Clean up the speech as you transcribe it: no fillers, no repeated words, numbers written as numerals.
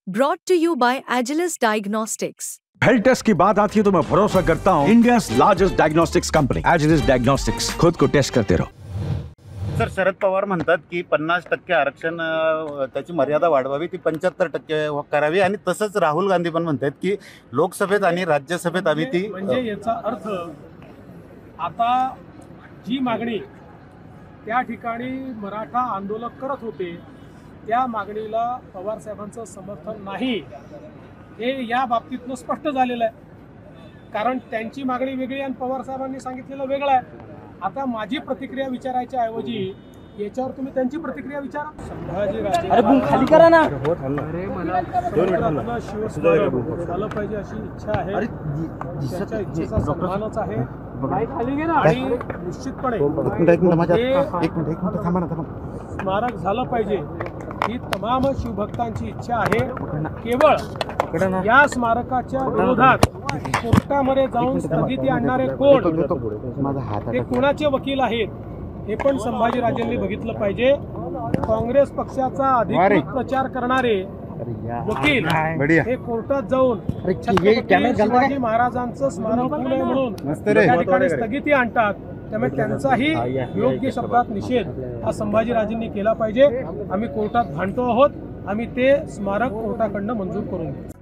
Brought to you by Agilus Diagnostics. Health test की बात आती है तो मैं भरोसा करता हूँ India largest diagnostics company Agilus diagnostics. खुद को टेस्ट करते रहो। सर, शरद पवार म्हणतात की 50% आरक्षण त्याची मर्यादा वाढवावी, ती 75% करावी आणि तसंच राहुल गांधी पण म्हणतात की लोकसभेत आणि राज्यसभेत आम्ही ती म्हणजे याचा अर्थ आता जी मागणी त्या ठिकाणी मराठा आंदोलक करत होते त्या मागणीला पवार साहेबांचं समर्थन नाही हे या बाबतीतनं स्पष्ट झालेलं आहे। कारण त्यांची मागणी वेगळी आणि पवार साहेबांनी सांगितलेलं वेगळं आहे। आता माझी प्रतिक्रिया विचारायच्या ऐवजी याच्यावर तुम्ही त्यांची प्रतिक्रिया विचारा। संभाजीराजे खाली करा ना। अरे मला शिवस्मारक झालं पाहिजे अशी इच्छा आहे, त्याच्या इच्छेचा सन्मानच आहे आणि निश्चितपणे स्मारक झालं पाहिजे ही तमाम शिवभक्तांची इच्छा आहे। केवळ या स्मारकाच्या विरोधात कोर्टामध्ये जाऊन स्थगिती आणणारे कोण, ते कोणाचे वकील आहेत हे पण संभाजीराजेंनी बघितलं पाहिजे। काँग्रेस पक्षाचा अधिकृत प्रचार करणारे वकील हे कोर्टात जाऊन शिवाजी महाराजांचं स्मारक होऊ नये म्हणून त्या ठिकाणी स्थगिती आणतात। त्यामुळे त्यांचाही योग्य शब्दात निषेध हा संभाजीराजेंनी केला पाहिजे। आम्ही कोर्टात भांडतो आहोत, आम्ही ते स्मारक कोर्टाकडनं मंजूर करून घेऊ।